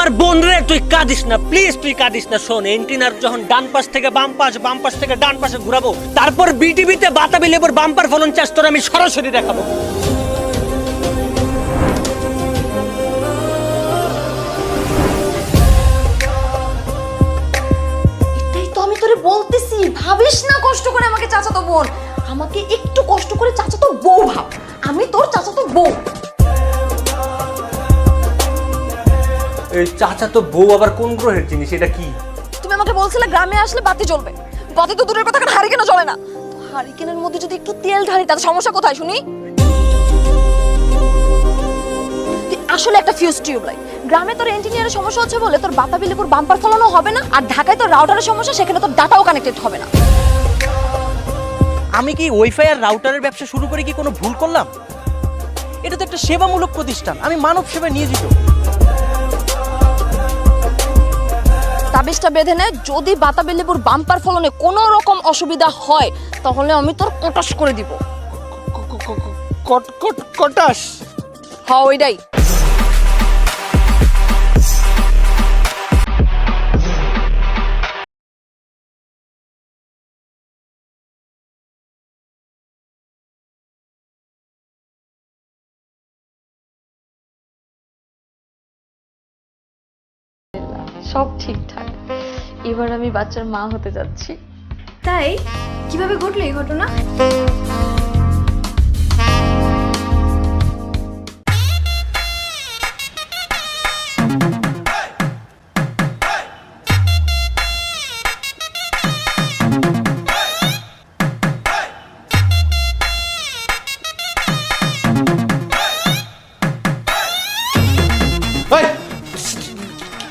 আমার বোন রে, তুই কাঁদিস না প্লিজ, তুই কাঁদিস না। শোন, এন্টিনার যখন ডান পাশ থেকে বাম পাশ, বাম পাশ থেকে ডান পাশে ঘুরাবো, তারপর বিটিভিতে বাতাবি লেবুর বাম্পার ফলন চাষ তোর আমি সরাসরি দেখাবো। এটাই তো আমি তোরে বলতেছি, ভাবিস না কষ্ট করে আমাকে চাচাতো বোন, আমাকে একটু কষ্ট করে চাচাতো বউ ভাব। আমি তোর চাচাতো বউ। এই চাচা তো বউ আবার কোন গ্রহের জিনিস, এটা কি? তুমি আমাকে বলছিলে গ্রামে আসলে বাতি জ্বলবে, বাতি তো দূরের কথা, হারিকেনও জ্বলে না। তো হারিকেনের মধ্যে যদি একটু তেল ঢালি তাতে সমস্যা কোথায় শুনি? আসলে একটা ফিউজ টিউবলাইট। গ্রামে তোর ইঞ্জিনিয়ারের সমস্যা হচ্ছে বলে তোর বাতাবি লেবুর বাম্পার ফলনও হবে না, আর ঢাকায় তোর রাউটারের সমস্যা, সেখানে তোর ডাটাও কানেক্টেড হবে না। আমি কি ওয়াইফাই আর রাউটারের ব্যবসা শুরু করে কি কোনো ভুল করলাম? এটা তো একটা সেবামূলক প্রতিষ্ঠান, আমি মানব সেবায় নিয়োজিত। তাবিজটা বেঁধে নে, যদি বাতাবি লেবুর বাম্পার ফলনে কোনো রকম অসুবিধা হয় তাহলে আমি তোর কটাস করে দিব। কটাস? হ্যাঁ ওইটাই। সব ঠিকঠাক। এবার আমি বাচ্চার মা হতে যাচ্ছি। তাই? কিভাবে ঘটলো এই ঘটনা?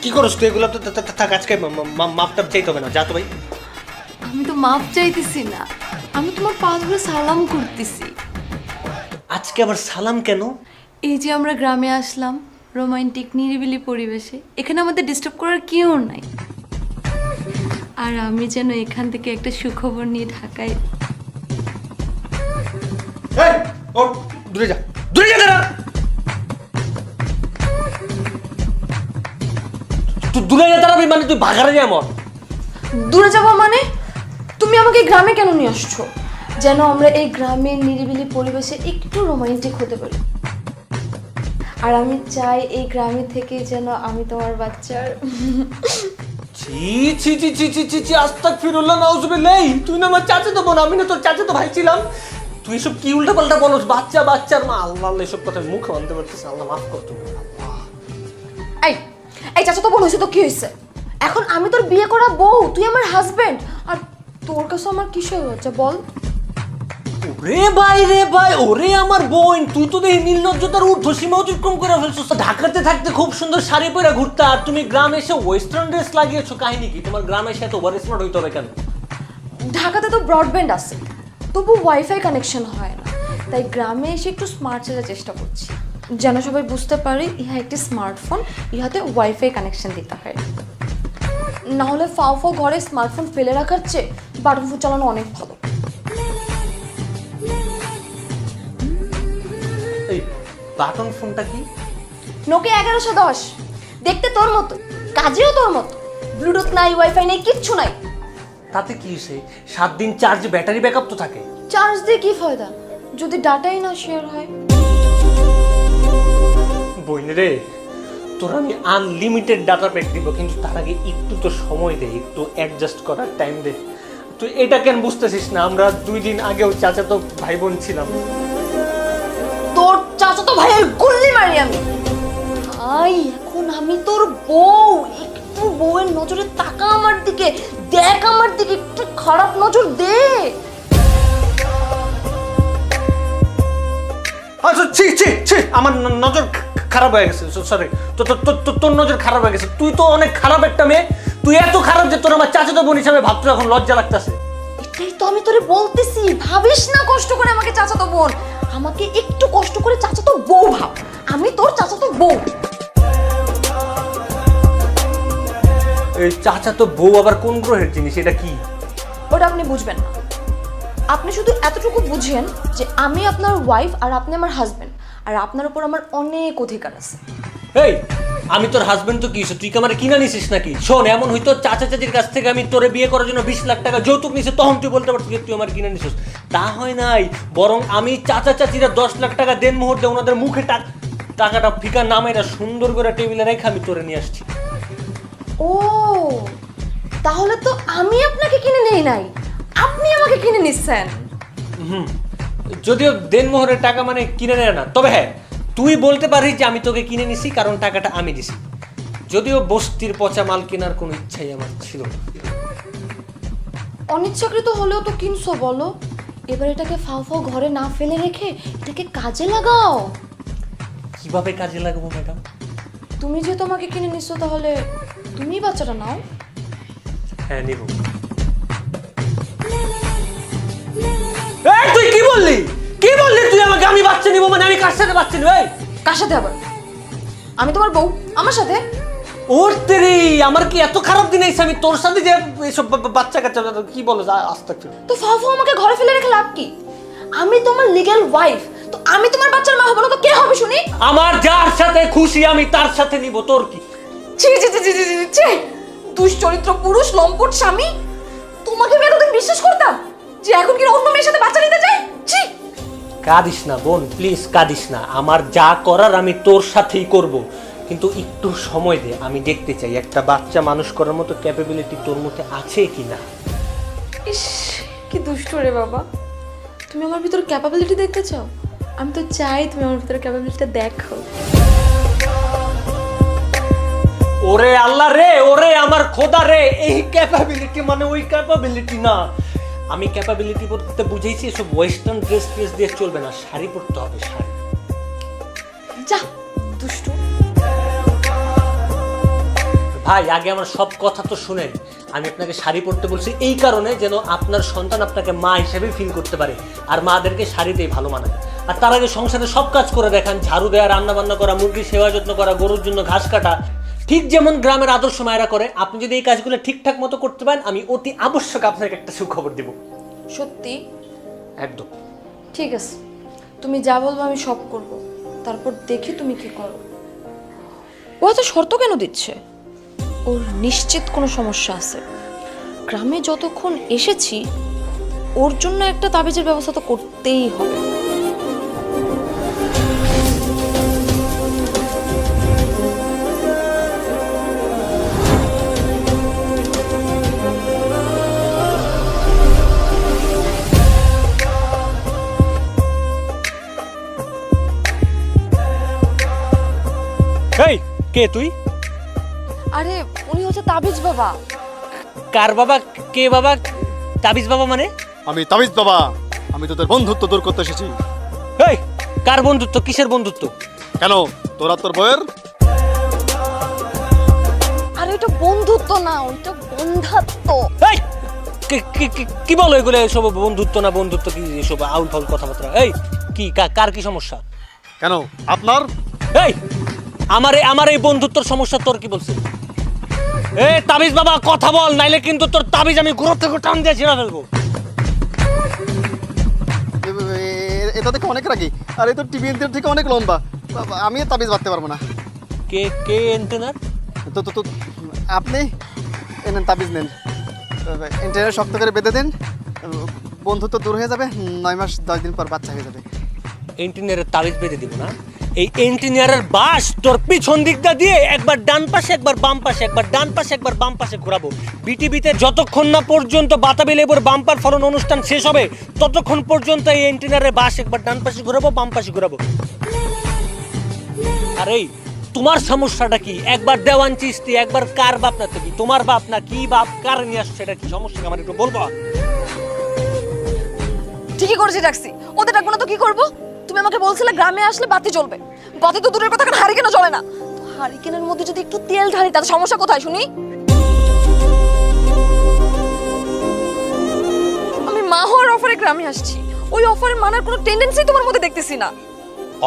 কি করছ তুই? এগুলো তো থাক, আজকে মাপটাপ চাইতে হবে না, যা তো ভাই। আমি তো মাপ চাইতেছি না, আমি তোমার পা ধরে সালাম করতেছি। আজকে আবার সালাম কেন? এই যে আমরা গ্রামে আসলাম, রোমান্টিক নিরিবিলি পরিবেশে, এখানে আমাদের ডিস্টার্ব করার কেউ নাই। আর আমি যেন এখান থেকে একটা সুখবর নিয়ে ঢাকায়। দূরে যা, দূরে যা। দাঁড়া, তুই দূরে যা। দাঁড়াবি মানে তুই ভাগারে যা। আমার দূরে যাবো মানে? তুমি আমাকে গ্রামে কেন নিয়ে আসছো? যেন আমরা এই গ্রামের নিরিবিলি পরিবেশে একটু রোমান্টিক হতে পারি। আর আমি চাই এই গ্রামে থেকে যেন আমি তোমার বাচ্চার ছি ছি ছি ছি ছি ছি ছি, আস্তাগফিরুল্লাহ, নাউজুবিল্লাহ। তুই না আমার চাচাতো বোন, আমি না তোর চাচাতো ভাই ছিলাম। তুই এসব কি উল্টা পাল্টা বলছ? বাচ্চা বাচ্চার মা, আল্লাহ আল্লাহ, এসব কথা মুখে আনতে পারতেছে। আল্লাহ মাফ কর তুমি। এই এই চাচা তো বোন হয়েছে তো কি হয়েছে? এখন আমি তোর বিয়ে করা বউ, তুই আমার হাজবেন্ড, আর তোর কাছে আমার কিসের লজ্জা বল? রে ভাই রে ভাই, ওরে আমার বোন, তুই তো দেখি নির্লজ্জতার ঊর্ধ্বসীমা অতিক্রম করে ফেলছিস। ঢাকাতে থাকতে খুব সুন্দর শাড়ি পরে ঘুরতে, আর তুমি গ্রামে এসে ওয়েস্টার্ন ড্রেস লাগিয়েছো। কাহিনী কি? তোমার গ্রামে এসে এত ওভার স্মার্ট হইতে হবে কেন? ঢাকাতে তো ব্রডব্যান্ড আছে, তবু ওয়াইফাই কানেকশন হয় না, তাই গ্রামে এসে একটু স্মার্ট চেনার চেষ্টা করছি, যেন সবাই বুঝতে পারে ইহা একটি স্মার্টফোন, ইহাতে ওয়াইফাই কানেকশন দিতে হয়। না হলে ফাও ফাও ঘরে স্মার্টফোন ফেলে রাখার চেয়ে বাটন ফোন চালানো অনেক ভালো। এই বাটন ফোনটা কি? নোকিয়া 1110, দেখতে তোর মতো, কাজেও তোর মতো, ব্লুটুথ নাই, ওয়াইফাই নেই, কিচ্ছু নাই। তাতে কি হয়েছে? 7 দিন চার্জ, ব্যাটারি ব্যাকআপ তো থাকে। চার্জ দিয়ে কি ফায়দা যদি ডাটাই না শেয়ার হয়? বোন রে, তোর আমি আনলিমিটেড ডাটা প্যাক দিব, কিন্তু তার আগে একটু তো সময় দে, একটু অ্যাডজাস্ট করার টাইম দে। তুই এটা কেন বুঝতেছিস না? আমরা 2 দিন আগেও চাচাতো ভাই বোন ছিলাম। তোর চাচাতো ভাইয়ের গুল্লি মারি আমি। আই এখন আমি তোর বউ, একটু বউয়ের নজরে তাকা আমার দিকে, দেখ আমার দিকে, একটু খারাপ নজর দে। আচ্ছা ছি ছি ছি, আমার নজর খারাপ হয়ে গেছে। সরি, তোর নজর খারাপ হয়ে গেছে। তুই তো অনেক খারাপ একটা মেয়ে। তুই এত খারাপ যে তোর আমার চাচাতো বোন হিসাবে ভাবতে এখন লজ্জা লাগতেছে। এটাই তো আমি তোরে বলতেছি, ভাবিস না কষ্ট করে আমাকে চাচাতো বোন, আমাকে একটু কষ্ট করে চাচাতো বউ ভাব। আমি তোর চাচাতো বউ। এই চাচাতো বউ আবার কোন গ্রহের জিনিস, এটা কি? ওটা আপনি বুঝবেন না। আপনি শুধু এতটুকু বুঝেন যে আমি আপনার ওয়াইফ আর আপনি আমার হাজবেন্ড, আর আপনার উপর আমার অনেক অধিকার আছে। এই আমি তোর হাজবেন্ড তো কি হইছে? তুই কি আমার কিনা নিছিস নাকি? শোন, এমন হইতো চাচা চাচির কাছ থেকে আমি তোরে বিয়ে করার জন্য 20 লাখ টাকা যৌতুক নিছি, তখন তুই বলতে পারছিস তুই আমার কিনা নিছিস। তা হয় নাই, বরং আমি চাচা চাচিরা 10 লাখ টাকা দেন মুহূর্তে ওনাদের মুখে টাকাটা ফিকা নামাইরা সুন্দর করে টেবিলে রেখে আমি তোরে নিয়ে আসছি। ও তাহলে তো আমি আপনাকে কিনে নেই নাই, আপনি আমাকে কিনে নিচ্ছেন। যদিও দেনমোহরের টাকা মানে কিনে নেয় না, তবে হ্যাঁ তুই বলতে পারিস যে আমি তোকে কিনে নিছি কারণ টাকাটা আমি দিছি। যদিও বস্তির পচা মাল কেনার কোনো ইচ্ছাই আমার ছিল না। অনিচ্ছাকৃত হলেও তো কিনছো বলো। এবার এটাকে ফাও ফাও ঘরে না ফেলে রেখে এটাকে কাজে লাগাও। কিভাবে কাজে লাগাবো ম্যাডাম? তুমি যে তোমাকে কিনে নিচ্ছো তাহলে তুমিই বাচ্চাটা নাও। হ্যাঁ নিব। এই তুই কি বললি? কি বললি তুই আমাকে? আমি বাচ্চা নিব মানে আমি কার সাথে বাচ্চা নিব? এই কার সাথে আবার? আমি তোমার বউ, আমার সাথে। ওর তেরি, আমার কি এত খারাপ দিন আইছে আমি তোর সাথে যে এসব বাচ্চা কাচ্চা কি বলো আস্তে তো ফাও ফাও আমাকে ঘরে ফেলে রেখে লাভ কি? আমি তোমার লিগ্যাল ওয়াইফ, তো আমি তোমার বাচ্চার মা হবো না তো কে হবে শুনি? আমার যার সাথে খুশি আমি তার সাথে নিব, তোর কি? ছি ছি ছি ছি ছি ছি ছি, দুশ্চরিত্র পুরুষ, লম্পট স্বামী। তোমাকে আমি এতদিন বিশ্বাস করতাম যে এখন কি অন্য মেয়ের সাথে বাচ্চা নিতে চাই? ছি। কাঁদিস না বোন, প্লিজ কাঁদিস না। আমার যা করার আমি তোর সাথেই করব, কিন্তু একটু সময় দে। আমি দেখতে চাই একটা বাচ্চা মানুষ করার মতো ক্যাপাবিলিটি তোর মধ্যে আছে কিনা। ইস কি দুষ্ট রে বাবা। তুমি আমার ভিতরে ক্যাপাবিলিটি দেখতে চাও? আমি তো চাই তুমি আমার ভিতরে ক্যাপাবিলিটিটা দেখো। ওরে আল্লাহ রে, ওরে আমার খোদা রে, এই ক্যাপাবিলিটি মানে ওই ক্যাপাবিলিটি না। আমি ক্যাপাবিলিটি বলতে বুঝেছি এসব ওয়েস্টার্ন ড্রেস দিয়ে চলবে না, শাড়ি পরতে হবে, শাড়ি। যা দুষ্ট। ভাই আগে আমার সব কথা তো শুনেন। আমি আপনাকে শাড়ি পরতে বলছি এই কারণে যেন আপনার সন্তান আপনাকে মা হিসেবে ফিল করতে পারে, আর মাদেরকে শাড়িতেই ভালো মানায়। আর তার আগে সংসারে সব কাজ করে দেখান, ঝাড়ু দেওয়া, রান্না বান্না করা, মুরগির সেবা যত্ন করা, গরুর জন্য ঘাস কাটা, ঠিক যেমন গ্রামের আদর্শ মায়েরা করে। আপনি যদি এই কাজগুলো ঠিকঠাক মতো করতে পারেন, আমি অতি আবশ্যক আপনাকে একটা সুখবর দিব। সত্যি? একদম। ঠিক আছে, তুমি যা বলবো আমি সব করব, তারপর দেখি তুমি কি করো। ও এত শর্ত কেন দিচ্ছে? ওর নিশ্চিত কোনো সমস্যা আছে। গ্রামে যতক্ষণ এসেছি ওর জন্য একটা তাবিজের ব্যবস্থা তো করতেই হবে। এই কে তুই? আরে উনি হচ্ছে তাবিজ বাবা। কার বাবা? কে বাবা? তাবিজ বাবা মানে? আমি তাবিজ বাবা, আমি তোদের বন্ধুত্ব দূর করতে এসেছি। এই কার বন্ধুত্ব? কিসের বন্ধুত্ব? কেন তোরা তোর বইয়ের? আরে ওইটা বন্ধুত্ব না, ওইটা বন্ধাত্ব। এই কি বলো এগুলো? এসব বন্ধুত্ব না বন্ধুত্ব কি এসব আউল ফাউল কথাবার্তা? এই কি কার কি সমস্যা? কেন আপনার? এই আমার এই বন্ধুত্বর সমস্যা তোর কি বলছে? এ তাবিজ বাবা কথা বল, নাইলে কিন্তু তোর তাবিজ আমি গুরুত্ব থেকে টান দিয়ে ছিঁড়ে ফেলবো। এটা দেখে অনেক রাগি, আর এই তো টিভি এন্টার থেকে অনেক লম্বা। আমি তাবিজ বাঁধতে পারবো না। কে এন্টেনার? তো তো তো আপনি এনেন, তাবিজ নেন, এন্টারনেট শক্ত করে বেঁধে দেন, বন্ধুত্ব দূর হয়ে যাবে। 9 মাস 10 দিন পর বাচ্চা হয়ে যাবে। এন্টিনিয়ারের তাবিজ বেঁধে দিব না? এই এন্টিনিয়ারের বাস তোর পিছন দিকটা দিয়ে একবার ডান পাশে একবার বাম পাশে, একবার ডান পাশে একবার বাম পাশে ঘোরাবো। বিটিভিতে যতক্ষণ না পর্যন্ত বাতাবি লেবুর বাম্পার ফলন অনুষ্ঠান শেষ হবে ততক্ষণ পর্যন্ত এই এন্টিনিয়ারের বাস একবার ডান পাশে ঘোরাবো, বাম পাশে ঘোরাবো। আর এই তোমার সমস্যাটা কি? একবার দেওয়ান চিস্তি, একবার কার বাপ না? তুমি তোমার বাপ না কি বাপ? কার নিয়ে আসছে? এটা কি সমস্যা আমার একটু বলবো? ঠিকই করেছি ডাকছি, ওদের ডাকবো না তো কি করবো? তুমি আমাকে বলছিলে গ্রামে আসলে বাতি জ্বলবে, বাতি তো দূরের কথা, হারিকেনও জ্বলে না। তো হারিকেনের মধ্যে যদি একটু তেল ঢালি তাতে সমস্যা কোথায় শুনি? আমি মা হওয়ার অফারে গ্রামে আসছি, ওই অফারে মানার কোনো টেন্ডেন্সি তোমার মধ্যে দেখতেছি না।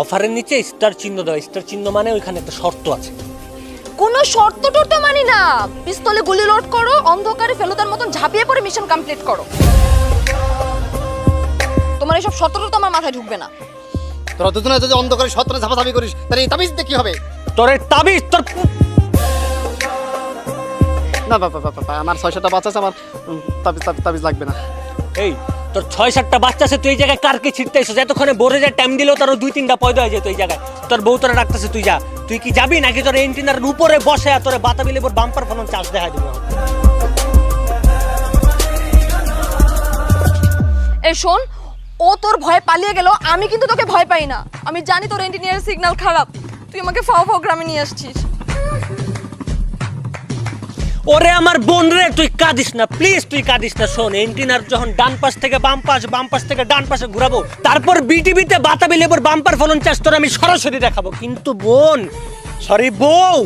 অফারের নিচে স্টার চিহ্ন দাও। স্টার চিহ্ন মানে ওইখানে একটা শর্ত আছে। কোনো শর্ত টর্ত মানি না। পিস্তলে গুলি লোড করো, অন্ধকারে ফেলুদার মতন ঝাঁপিয়ে পড়ে মিশন কমপ্লিট করো। তোমার এইসব শর্ত তো আমার মাথায় ঢুকবে না। তোরা দুজনে যদি অন্ধকারে সত্তরে ঝাপাঝাপি করিস তাহলে এই তাবিজ দিয়ে কি হবে? তোর এই তাবিজ তোর না বাবা বাবা, আমার 6-7টা বাচ্চা আছে, আমার তাবিজ লাগবে না। এই তোর 6-7টা বাচ্চা আছে, তুই এই জায়গায় কারকে ছিটতে এসেছিস? এতক্ষণে বোরে যা টাইম দিলেও তারও 2-3টা পয়দা হয়ে যেত এই জায়গায়। তোর বউ তোরা রাখতেছে, তুই যা। তুই কি যাবি নাকি তোর এন্টিনার উপরে বসে আর তোর বাতাবি লেবুর বাম্পার ফলন চাষ দেখা দেবো? এই শোন, ও তোর ভয়ে পালিয়ে গেল, আমি কিন্তু তোকে ভয় পাই না। আমি জানি তোর ইঞ্জিনিয়ারের সিগন্যাল খারাপ, তুই আমাকে ফাও গ্রামে নিয়ে আসছিস। ওরে আমার বোন রে, তুই কাঁদিস না প্লিজ, তুই কাঁদিস না। শোন, এন্টিনার যখন ডান পাশ থেকে বাম পাশ থেকে ডান পাশে ঘুরাবো, তারপর বিটিভিতে বাতাবি লেবুর বাম্পার ফলন চাষ তোর আমি সরাসরি দেখাবো। কিন্তু বোন, সরি বউ,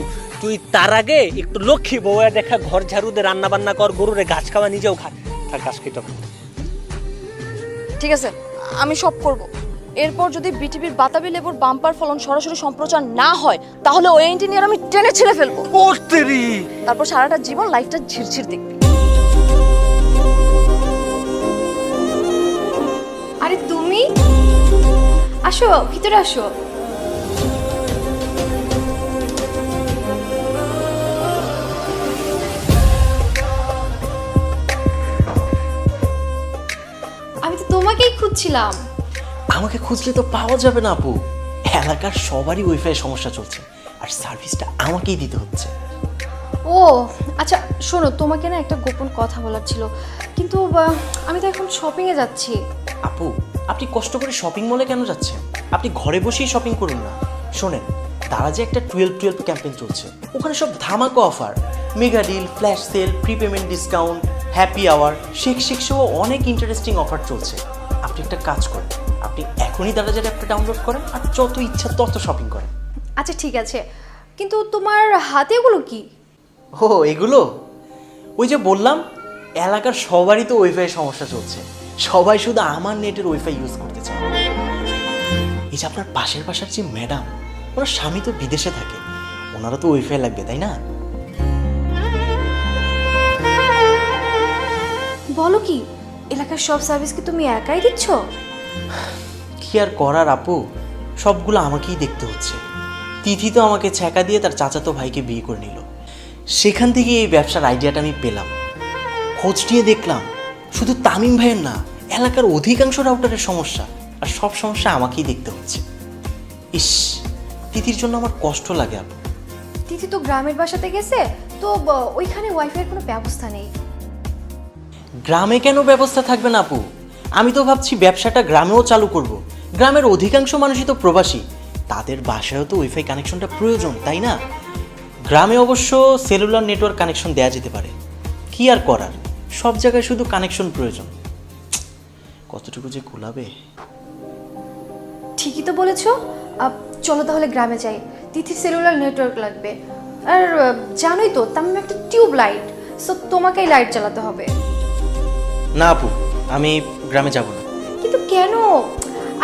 তুই তার আগে একটু লক্ষ্মী বউ দেখা, ঘর ঝাড়ু দে, রান্না বান্না কর, গরুরে ঘাস খাওয়া, নিজেও খা। থাক, ঘাস খেতে হবে। ঠিক আছে, আমি সব করব। এরপর যদি বিটিভির বাতাবি লেবুর বাম্পার ফলন সরাসরি সম্প্রচার না হয়, তাহলে ওই ইঞ্জিনিয়ার আমি টেনে ছিঁড়ে ফেলবো। তারপর সারাটা জীবন লাইফটা ঝিরঝির দেখবি। আরে তুমি আসো, ভিতরে আসো। আমি তো তোমাকেই খুঁজছিলাম। আমাকে খুঁজলে তো পাওয়া যাবে না আপু, এলাকার সবারই ওয়াইফাই সমস্যা চলছে আর সার্ভিসটা আমাকেই দিতে হচ্ছে। ও আচ্ছা, শোনো, তোমাকে না একটা গোপন কথা বলার ছিল, কিন্তু আমি তো এখন শপিংয়ে যাচ্ছি। আপু, আপনি কষ্ট করে শপিং মলে কেন যাচ্ছেন? আপনি ঘরে বসেই শপিং করুন না। শোনেন, তারা যে একটা 12-12 ক্যাম্পেইন চলছে, ওখানে সব ধামাকা offer, mega deal, flash sale, prepayment discount, happy hour, shake সহ অনেক ইন্টারেস্টিং অফার চলছে। আপনি একটা কাজ করেন, আপনি এখনই দারাজের অ্যাপটা ডাউনলোড করেন আর যত ইচ্ছা তত শপিং করেন। আচ্ছা ঠিক আছে, কিন্তু তোমার হাতে এগুলো কি? ও এগুলো, ওই যে বললাম, এলাকার সবারই তো ওয়াইফাই সমস্যা চলছে, সবাই শুধু আমার নেটের ওয়াইফাই ইউজ করতে চায়। এই যে আপনার পাশের বাসার যে ম্যাডাম, ওনার স্বামী তো বিদেশে থাকে, ওনারও তো ওয়াইফাই লাগবে, তাই না? বলো কি, এলাকার সব সার্ভিস কি তুমি একাই দিচ্ছ? কি আর করার আপু, সবগুলো আমাকেই দেখতে হচ্ছে। তিথি তো আমাকে ছ্যাঁকা দিয়ে তার চাচাতো ভাইকে বিয়ে করে নিল, সেখান থেকে এই ব্যবসার আইডিয়াটা আমি পেলাম। খোঁজ নিয়ে দেখলাম শুধু তামিম ভাইয়ের না, এলাকার অধিকাংশ রাউটারের সমস্যা, আর সব সমস্যা আমাকেই দেখতে হচ্ছে। ইস, তিথির জন্য আমার কষ্ট লাগে আপু। তিথি তো গ্রামের বাসাতে গেছে, তো ওইখানে ওয়াইফাইয়ের কোনো ব্যবস্থা নেই। গ্রামে কেন ব্যবস্থা থাকবে না আপু? আমি তো ভাবছি ব্যবসাটা গ্রামেও চালু করব। গ্রামের অধিকাংশ মানুষই তো প্রবাসী, তাদের বাসায়ও তো ওয়াইফাই কানেকশনটা প্রয়োজন, তাই না? গ্রামে অবশ্য সেলুলার নেটওয়ার্ক কানেকশন দেওয়া যেতে পারে। কি আর করার, সব জায়গায় শুধু কানেকশন প্রয়োজন। কতটুকু যে কুলাবে। ঠিকই তো বলেছো, চলো তাহলে গ্রামে যাই, তিথির সেলুলার নেটওয়ার্ক লাগবে। আর জানোই তো তামিম একটা টিউব লাইট, সো তোমাকেই লাইট চালাতে হবে। না আপু, আমি গ্রামে যাব না। কিন্তু কেন?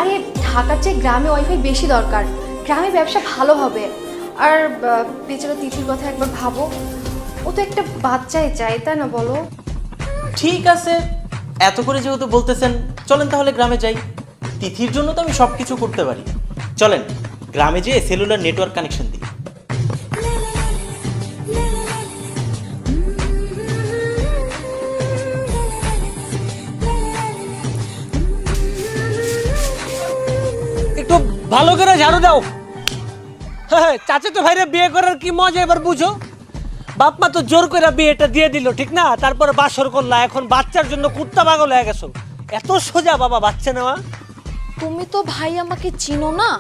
আরে ঢাকার চেয়ে গ্রামে ওয়াইফাই বেশি দরকার, গ্রামে ব্যবসা ভালো হবে। আর বেচারা তিথির কথা একবার ভাবো, ও তো একটা বাচ্চাই চাই, তাই না বলো? ঠিক আছে, এত করে যেহেতু বলতেছেন, চলেন তাহলে গ্রামে যাই। তিথির জন্য তো আমি সব কিছু করতে পারি। চলেন গ্রামে যেয়ে সেলুলার নেটওয়ার্ক কানেকশন দিই। একটু ভালো করে ঝাড়ু দাও। হ্যাঁ, চাচা তো ভাইরে বিয়ে করার কি মজা এবার বুঝো। বাপ মা তো জোর করে বিয়েটা দিয়ে দিল, ঠিক না? তারপরে বাসর করলা, এখন বাচ্চার জন্য কুত্তা পাগল হয়ে গেছো। এত সোজা বাবা বাচ্চা নেওয়া? তুমি তো ভাই আমাকে চিনো না,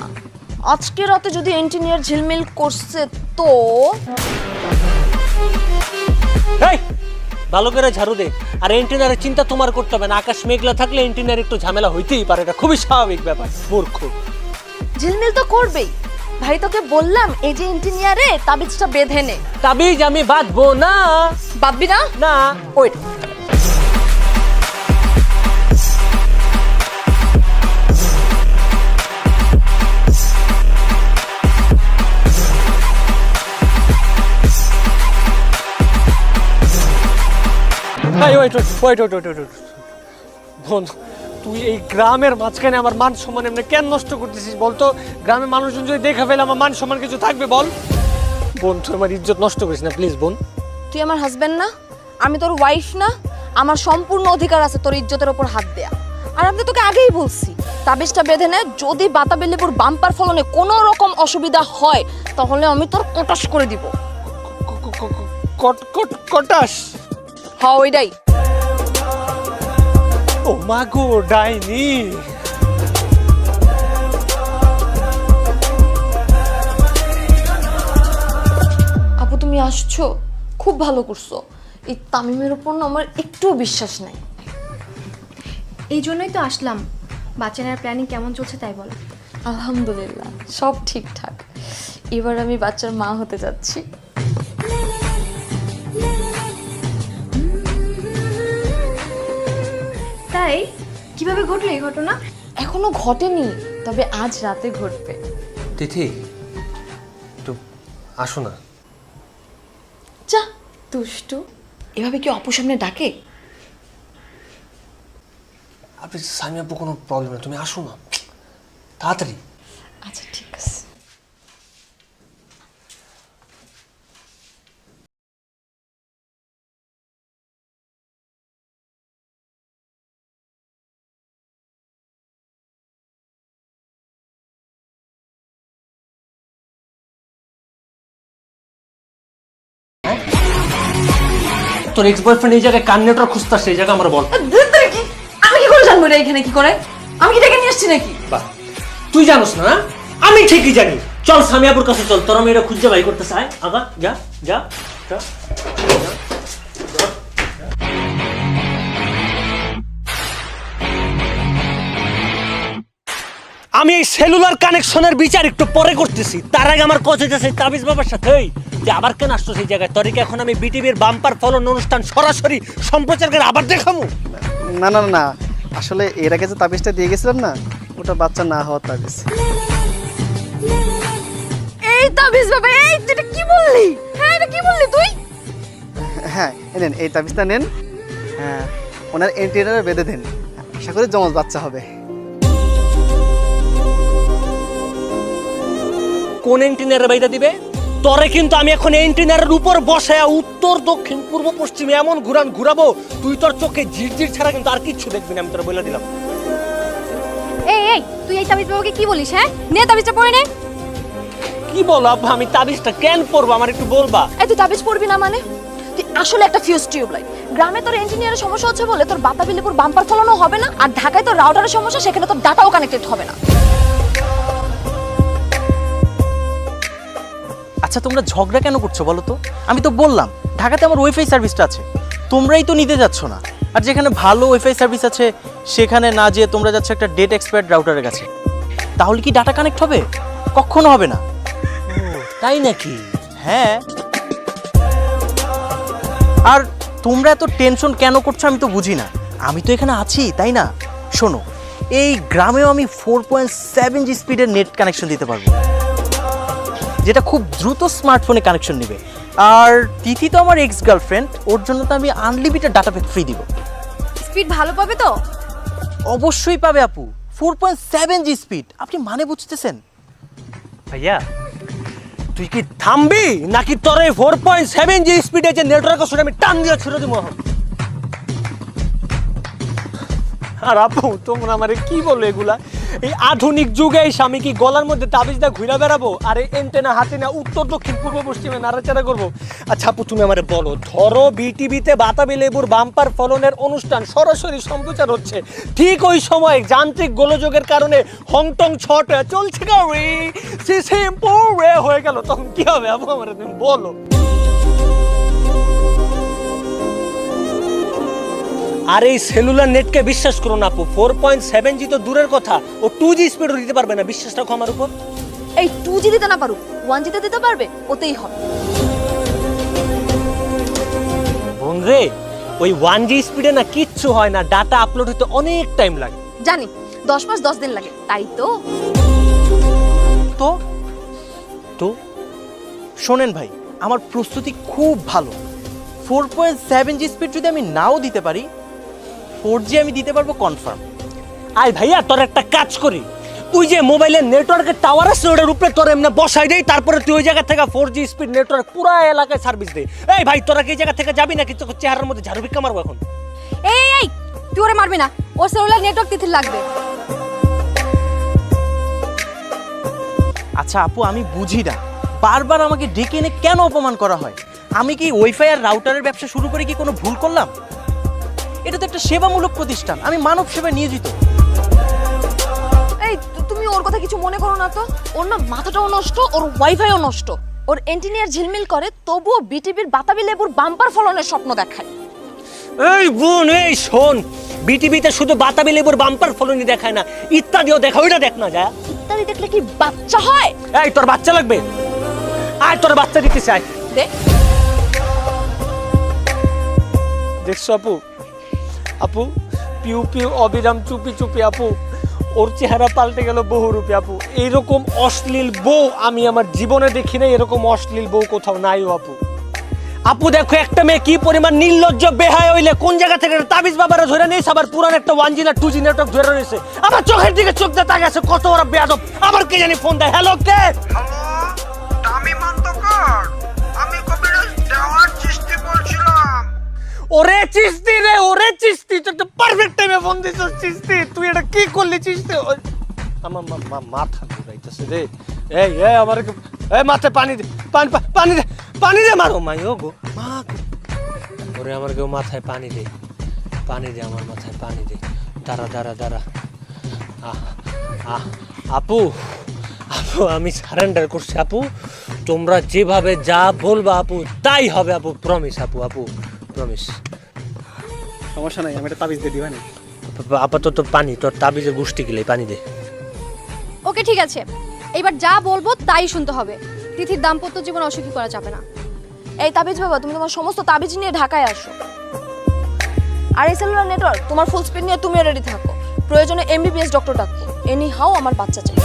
আজকে রাতে যদি ইঞ্জিনিয়ার ঝিলমিল করছে তো। এই ভালো করে ঝাড়ু দে। আর এন্টিনারের চিন্তা তোমার করতে হবে না, আকাশ মেঘলা থাকলে এন্টিনার একটু ঝামেলা হইতেই পারে, এটা খুবই স্বাভাবিক ব্যাপার। মূর্খ। ঝিলমিল তো করবেই ভাই, তোকে বললাম এই যে ইঞ্জিনিয়ারে তাবিজটা বেঁধে নে। তাবিজ আমি বাঁধবো না। বাঁধবি না? না। ওয়েট, ওয়েট, বন্ধু তুই এই গ্রামের মাঝখানে আমার মান সম্মান এমনি কেন নষ্ট করতেছিস বলতো? গ্রামের মানুষজন যদি দেখা ফেলে আমার মান সম্মান কিছু থাকবে বল? বোন তুই আমার ইজ্জত নষ্ট করিস না প্লিজ বোন। তুই আমার হাজবেন্ড না, আমি তোর ওয়াইফ না? আমার সম্পূর্ণ অধিকার আছে তোর ইজ্জতের ওপর হাত দেয়া। আর আমি তো তোকে আগেই বলছি তাবিজটা বেঁধে নে, যদি বাতাবি লেবুর বাম্পার ফলনে কোনো রকম অসুবিধা হয় তাহলে আমি তোর কটাস করে দিব। কটাস? হ্যাঁ ওইটাই। ও মা গো ডাইনি। আপু তুমি আসছো, খুব ভালো করছো। এই তামিমের উপর না আমার একটুও বিশ্বাস নাই। এই জন্যই তো আসলাম। বাচ্চা নেওয়ার প্ল্যানিং কেমন চলছে তাই বল। আলহামদুলিল্লাহ সব ঠিকঠাক। এবার আমি বাচ্চার মা হতে যাচ্ছি। তাই কিভাবে ঘটলো এই ঘটনা? এখনো ঘটেনি, তবে আজ রাতে ঘটবে। তিথি একটু আসো না। যা দুষ্টু, এভাবে কি অপু সামনে ডাকে? আপনি সামি আপু কোনো প্রবলেম নেই, তুমি আসো না তাড়াতাড়ি। আচ্ছা ঠিক আছে। তোর এক্স বয়ফ্রেন্ড এই জায়গায় কান নেটওয়ার্ক খুঁজতেছে, এই জায়গা আমার বল। আমি কি করে জানবো এটা এখানে কি করে? আমি কি ডেকে নিয়ে আসছি নাকি? বাহ, তুই জানোস না? আমি ঠিকই জানি। চল সামিয়াপুর কাছে চল, তোর আমি এটা খুঁজে বাই করতে চাই। আগা যা যা যা। আমি এই সেলুলার কানেকশনের বিচার একটু পরে করতেছি, তার আগে আমার কথা হইতেছে তাবিজ বাবার সাথে যে আবার কেন আসতো সেই জায়গায়? তোর কি এখন আমি বিটিভির বাম্পার ফলন অনুষ্ঠান সরাসরি সম্প্রচার করে আবার দেখামু? না না না, আসলে এর আগে যে তাবিজটা দিয়ে গেছিলাম না, ওটা বাচ্চা না হওয়ার তাবিজ। এই তাবিজ বাবা, এই তুই এটা কি বললি? হ্যাঁ এটা কি বললি তুই? হ্যাঁ নেন, এই তাবিজটা নেন। হ্যাঁ, ওনার এন্টিনারে বেঁধে দেন, আশা করি জমজ বাচ্চা হবে। কোন এন্টিনারে বাইদা দিবে? তরে কিন্তু আমি এখন এন্টিনারের উপর বসে উত্তর দক্ষিণ পূর্ব পশ্চিমে এমন ঘুরাবো তুই তোর চোখে ঝিরঝির ছাড়া কিন্তু আর কিচ্ছু দেখবি না, আমি তোর বলে দিলাম। এই এই তুই এই তাবিজ বাবাকে কি বলিস? হ্যাঁ নে তাবিজটা পরে নে। কি বলো আব্বা, আমি তাবিজটা কেন পরবো আমার একটু বলবা? এই তুই তাবিজ পড়বি না মানে? তুই আসলে একটা ফিউজ টিউবলাইট। গ্রামে তোর ইঞ্জিনিয়ারের সমস্যা হচ্ছে বলে তোর বাতাবি লেবুর বাম্পার ফলানো হবে না, আর ঢাকায় তোর রাউটারের সমস্যা, সেখানে তোর ডাটাও কানেক্টেড হবে না। আচ্ছা তোমরা ঝগড়া কেন করছো বলো তো? আমি তো বললাম ঢাকাতে আমার ওয়াইফাই সার্ভিসটা আছে, তোমরাই তো নিতে যাচ্ছ না। আর যেখানে ভালো ওয়াইফাই সার্ভিস আছে সেখানে না যেয়ে তোমরা যাচ্ছ একটা ডেট এক্সপায়ার্ড রাউটারের কাছে। তাহলে কি ডাটা কানেক্ট হবে? কখনো হবে না। তাই নাকি? হ্যাঁ। আর তোমরা এত টেনশন কেন করছো আমি তো বুঝি না। আমি তো এখানে আছি তাই না? শোনো, এই গ্রামেও আমি 4.7G স্পিডের নেট কানেকশন দিতে পারবো, যেটা খুব দ্রুত স্মার্টফোনে কানেকশন নেবে। আর তিথি তো আমার এক্স গার্লফ্রেন্ড, ওর জন্য তো আমি আনলিমিটেড ডাটা প্যাক ফ্রি দিব। স্পিড ভালো পাবে তো? অবশ্যই পাবে আপু, 4.7G স্পিড। আপনি মানে বুঝতেছেন? ভাইয়া তুই কি থামবি নাকি তোর এই 4.7G স্পিডে যে নেটওয়ার্ক আছে আমি টান দিয়ে ছেড়ে দিব? আর আপু তোমরা আমারে কি বলো এগুলা? এই আধুনিক যুগে এসে আমি কি গলার মধ্যে তাবিজ দা ঘুরে বেড়াবো আর এই এন্টেনা হাতে না উত্তর দক্ষিণ পূর্ব পশ্চিমে নাড়াচাড়া করবো? আচ্ছা আপু তুমি আমারে বলো, ধরো বিটিভিতে বাতাবি লেবুর বাম্পার ফলনের অনুষ্ঠান সরাসরি সম্প্রচার হচ্ছে, ঠিক ওই সময় যান্ত্রিক গোলযোগের কারণে হংটং ছট চলছে গাড়ি সিম্পল হয়ে গেল, তখন কি হবে আপু আমারে তুমি বলো? আর এই সেলুলার নেটকে বিশ্বাস করুন আপু, 4.7G তো দূরের কথা, ও 2G স্পিডও দিতে পারবে না, বিশ্বাস রাখো আমার উপর। এই 2G দিতে না পারুক, 1G তে দিতে পারবে, ওতেই হবে। বোন রে, ওই 1G স্পিডে না কিচ্ছু হয় না, ডাটা আপলোড হতে অনেক টাইম লাগে। জানি 10 মাস 10 দিন লাগে, তাই তো। তো তো শোনেন ভাই, আমার প্রস্তুতি খুব ভালো। 4.7G স্পিড যদি আমি নাও দিতে পারি, 4G আমি দিতে পারবো কনফার্ম। আয় ভাইয়া তোর একটা কাজ করি, ওই যে মোবাইলের নেটওয়ার্কের টাওয়ার আছে ওটার উপরে তোর এমনি বসাই দেই, তারপরে তুই ওই জায়গা থেকে 4G স্পিড নেটওয়ার্ক পুরো এলাকায় সার্ভিস দে। এই ভাই তোরা কি এই জায়গা থেকে যাবি নাকি তোর চেহারার মধ্যে ঝাড়ু ভিক্ষা মারবো এখন? এই তুই ওরে মারবি না, ওর সেলুলার নেটওয়ার্ক তিথির লাগবে। আচ্ছা আপু, আমি বুঝি না বারবার আমাকে ডেকে এনে কেন অপমান করা হয়। আমি কি ওয়াইফাই আর রাউটারের ব্যবসা শুরু করে কি কোনো ভুল করলাম? এটা তো একটা সেবামূলক প্রতিষ্ঠান, আমি মানব সেবায় নিয়োজিত। এই তুমি ওর কথা কিছু মনে করো না তো, ওর না মাথাটাও নষ্ট, ওর ওয়াইফাইও নষ্ট। ওর এন্টিনিয়ার ঝিলমিল করে, তবুও বিটিভির বাতাবি লেবুর বাম্পার ফলনের স্বপ্ন দেখায়। এই বোন এই শোন, বিটিভিতে শুধু বাতাবি লেবুর বাম্পার ফলনি দেখায় না, ইত্যাদিও দেখা, ওইটা দেখ না যায়। ইত্যাদি দেখলে কি বাচ্চা হয়? এই তোর বাচ্চা লাগবে, আয় তোর বাচ্চা দিতে চাই। দেখ দেখছো আপু, আপু পিউ পিউ অবিরাম চুপি চুপি আপু, ওর চেহারা পাল্টে গেল বহুরূপী আপু। এইরকম অশ্লীল বউ আমি আমার জীবনে দেখি নাই, এরকম অশ্লীল বউ কোথাও নাইও আপু। আপু দেখো একটা মেয়ে কি পরিমাণ নির্লজ্জ বেহায়া হইলে কোন জায়গা থেকে তাবিজ বাবারা ধরে নিয়েছে, আবার পুরান একটা 1G না 2G নেটওয়ার্ক ধরে রয়েছে, আবার চোখের দিকে চোখ দিয়ে তাকাচ্ছে, কত বড় বেয়াদব। আবার কে জানি ফোন দেয়, হ্যালো কে? ওরে চিস্তি রে, ওরে চিস্তি, তুই তো পারফেক্ট টাইমে ফোন দিছিস চিস্তি। তুই এটা কি করলি চিস্তি? আমার মাথা ঘুরাইতেছে রে। এই এই আমার এই মাথায় পানি দে, পানি পানি দে, পানি দে মারো মাই ও গো মা। ওরে আমার কেউ মাথায় পানি দে, পানি দে, আমার মাথায় পানি দে। দাঁড়া দাঁড়া দাঁড়া। আপু আপু আমি সারেন্ডার করছি আপু, তোমরা যেভাবে যা বলবা আপু তাই হবে আপু, প্রমিস আপু, আপু প্রমিস। সমস্যা নাই, আমি একটা তাবিজ দিয়ে দিবা না। আপাতত পানি, তোর তাবিজের গোষ্ঠী গেলে পানি দে। ওকে ঠিক আছে, এইবার যা বলবো তাই শুনতে হবে। তিথির দাম্পত্য জীবন অসুখী করা যাবে না। এই তাবিজ বাবা, তুমি তোমার সমস্ত তাবিজ নিয়ে ঢাকায় আসো। আর এই সেলুলার নেটওয়ার্ক তোমার ফুল স্পিড নিয়ে তুমি রেডি থাকো, প্রয়োজনে MBBS ডক্টর ডাকো। এনি হাও আমার বাচ্চা চাই।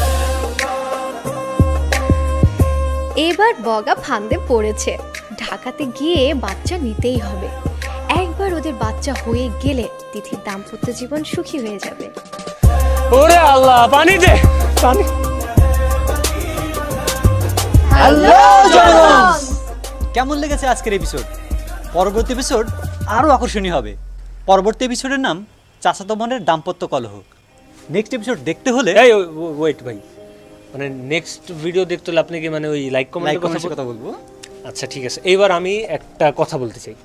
এবার বগা ফান্দে পড়েছে, ঢাকাতে গিয়ে বাচ্চা নিতেই হবে। একবার ওদের বাচ্চা হয়ে গেলে তিথির দাম্পত্য জীবন সুখী হয়ে যাবে। ওরে আল্লাহ, পানি দে পানি। কেমন লেগেছে আজকের এপিসোড? পরবর্তী এপিসোড আরও আকর্ষণীয় হবে। পরবর্তী এপিসোডের নাম চাচাতো বোনের দাম্পত্য কলহ। নেক্সট এপিসোড দেখতে হলে এই ওয়েট ভাই, মানে নেক্সট ভিডিও দেখতে হলে আপনি কি মানে ওই লাইক কমেন্টের কথা বলবো। আচ্ছা ঠিক আছে, এইবার আমি একটা কথা বলতে চাই,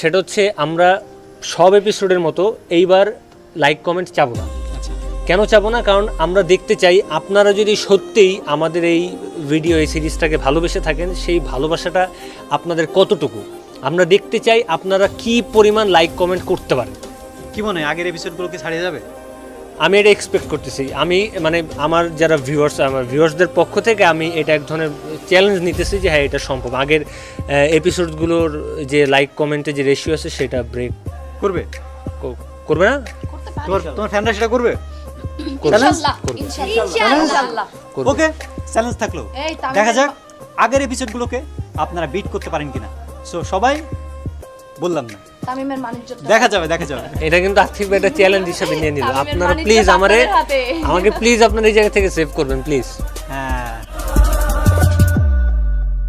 সেটা হচ্ছে আমরা সব এপিসোডের মতো এইবার লাইক কমেন্ট চাবো না। কেন চাবো না? কারণ আমরা দেখতে চাই আপনারা যদি সত্যিই আমাদের এই ভিডিও এই সিরিজটাকে ভালোবেসে থাকেন, সেই ভালোবাসাটা আপনাদের কতটুকু আমরা দেখতে চাই, আপনারা কি পরিমাণ লাইক কমেন্ট করতে পারেন। কি মনে হয় আগের এপিসোডগুলোকে ছাড়িয়ে যাবে? আমি এটা এক্সপেক্ট করতেছি। আমি মানে আমার যারা ভিউয়ার্স, আমার ভিউয়ার্সদের পক্ষ থেকে আমি এটা এক ধরনের চ্যালেঞ্জ নিতেছি যে হ্যাঁ এটা সম্ভব। আগের এপিসোডগুলোর যে লাইক কমেন্টের যে রেশিও আছে সেটা ব্রেক করবে? করবে না? তোমার ফ্যানরা সেটা করবে? ইনশাআল্লাহ ইনশাআল্লাহ। ওকে, চ্যালেঞ্জ থাকলো। এই তামিমের দেখা যাক আগের এপিসোডগুলোকে আপনারা বিট করতে পারেন কিনা। সো সবাই বললাম না, তামিমের মানিজ্যটা দেখা যাবে দেখা যাবে। এটা কিন্তু আর্থিক একটা চ্যালেঞ্জ হিসেবে নিয়ে নিল। তামিমের আপনারা বাণিজ্য প্লিজ আপনাদের হাতে। আমাকে প্লিজ আপনারা এই জায়গা থেকে সেভ করবেন প্লিজ। হ্যাঁ